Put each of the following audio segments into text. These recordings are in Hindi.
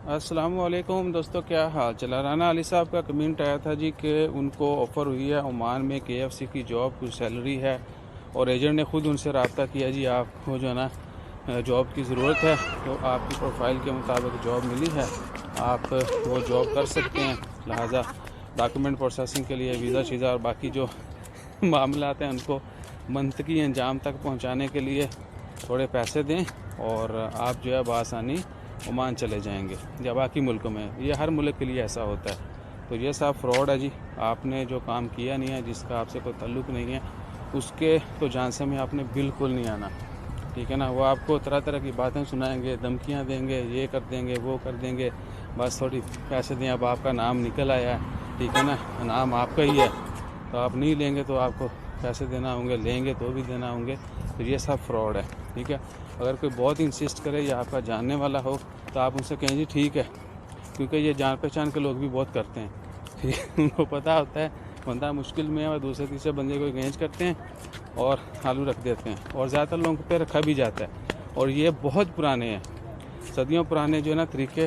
अस्सलाम वालेकुम दोस्तों, क्या हाल चला। राना अली साहब का कमेंट आया था जी कि उनको ऑफ़र हुई है ओमान में KFC की जॉब, कुछ सैलरी है और एजेंट ने ख़ुद उनसे रब्ता किया जी आपको जो है ना जॉब की ज़रूरत है, तो आपकी प्रोफाइल के मुताबिक जॉब मिली है, आप वो जॉब कर सकते हैं। लिहाजा डॉक्यूमेंट प्रोसेसिंग के लिए वीज़ा शीज़ा और बाकी जो मामलात हैं उनको मंतकी अंजाम तक पहुँचाने के लिए थोड़े पैसे दें और आप जो है बआसानी ओमान चले जाएंगे या बाकी मुल्कों में। ये हर मुल्क के लिए ऐसा होता है। तो ये सब फ्रॉड है जी। आपने जो काम किया नहीं है, जिसका आपसे कोई ताल्लुक़ नहीं है, उसके तो झांसे में आपने बिल्कुल नहीं आना, ठीक है ना। वो आपको तरह तरह की बातें सुनाएंगे, धमकियां देंगे, ये कर देंगे, वो कर देंगे, बस थोड़ी पैसे दें। अब आपका नाम निकल आया है, ठीक है ना, नाम आपका ही है, तो आप नहीं लेंगे तो आपको पैसे देना होंगे, लेंगे तो भी देना होंगे। तो ये सब फ्रॉड है, ठीक है। अगर कोई बहुत इंसिस्ट करे या आपका जानने वाला हो तो आप उनसे कहें जी ठीक है, क्योंकि ये जान पहचान के लोग भी बहुत करते हैं, ठीक है। उनको पता होता है बंदा मुश्किल में है और दूसरे तीसरे बंदे को एंगेज करते हैं और आलू रख देते हैं, और ज़्यादातर लोगों पे रखा भी जाता है। और ये बहुत पुराने हैं, सदियों पुराने जो है ना तरीके,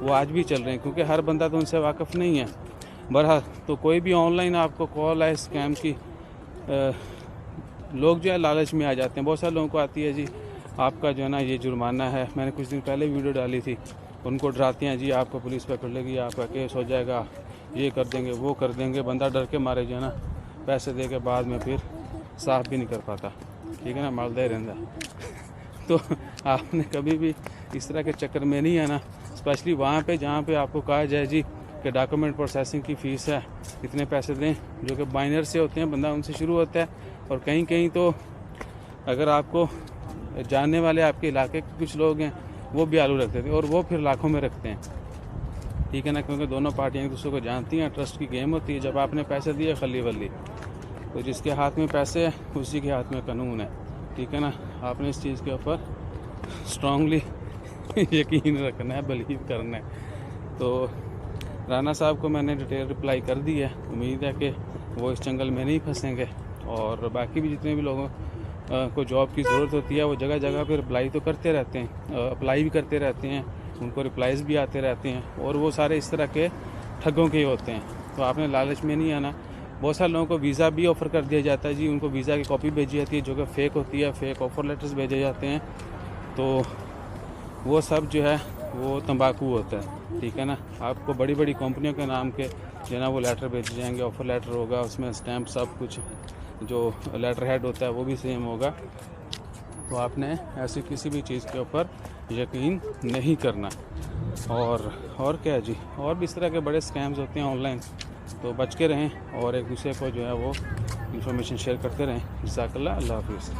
वो आज भी चल रहे हैं, क्योंकि हर बंदा तो उनसे वाकिफ़ नहीं है। बहरहाल तो कोई भी ऑनलाइन आपको कॉल है स्कैम की, लोग जो है लालच में आ जाते हैं। बहुत सारे लोगों को आती है जी आपका जो है ना ये जुर्माना है। मैंने कुछ दिन पहले वीडियो डाली थी, उनको डराते हैं जी आपको पुलिस पकड़ लेगी, आपका केस हो जाएगा, ये कर देंगे, वो कर देंगे। बंदा डर के मारे जो है ना पैसे दे के बाद में फिर साफ भी नहीं कर पाता, ठीक है ना, मालदा ही रहता। तो आपने कभी भी इस तरह के चक्कर में नहीं आना, स्पेशली वहाँ पे जहाँ पे आपको कहा जाए जी कि डॉक्यूमेंट प्रोसेसिंग की फ़ीस है, इतने पैसे दें, जो कि बाइनर से होते हैं, बंदा उनसे शुरू होता है। और कहीं कहीं तो अगर आपको जानने वाले आपके इलाके के कुछ लोग हैं, वो भी आलू रखते थे और वो फिर लाखों में रखते हैं, ठीक है ना, क्योंकि दोनों पार्टियां एक दूसरे को जानती हैं। ट्रस्ट की गेम होती है। जब आपने पैसे दिए खली वली, तो जिसके हाथ में पैसे है उसी के हाथ में कानून है, ठीक है ना। आपने इस चीज़ के ऊपर स्ट्रांगली यकीन रखना है, बिलीव करना है। तो राना साहब को मैंने डिटेल रिप्लाई कर दी है। उम्मीद है कि वो इस जंगल में नहीं फंसेंगे। और बाकी भी जितने भी लोगों को जॉब की ज़रूरत होती है, वो जगह जगह पर अप्लाई तो करते रहते हैं, अप्लाई भी करते रहते हैं, उनको रिप्लाईज भी आते रहते हैं, और वो सारे इस तरह के ठगों के होते हैं। तो आपने लालच में नहीं आना। बहुत सारे लोगों को वीज़ा भी ऑफ़र कर दिया जाता है जी, उनको वीज़ा की कॉपी भेजी जाती है जो कि फ़ेक होती है, फ़ेक ऑफ़र लेटर्स भेजे जाते हैं। तो वो सब जो है वो तंबाकू होता है, ठीक है ना। आपको बड़ी बड़ी कंपनियों के नाम के जो है ना वो लेटर भेजे जाएंगे, ऑफ़र लेटर होगा, उसमें स्टैम्प, सब कुछ जो लेटर हेड होता है वो भी सेम होगा। तो आपने ऐसी किसी भी चीज़ के ऊपर यकीन नहीं करना। और क्या है जी, और भी इस तरह के बड़े स्कैम्स होते हैं ऑनलाइन, तो बच के रहें और एक दूसरे को जो है वो इंफॉर्मेशन शेयर करते रहें। जज़ाकल्लाह, अल्लाह हाफ़िज़।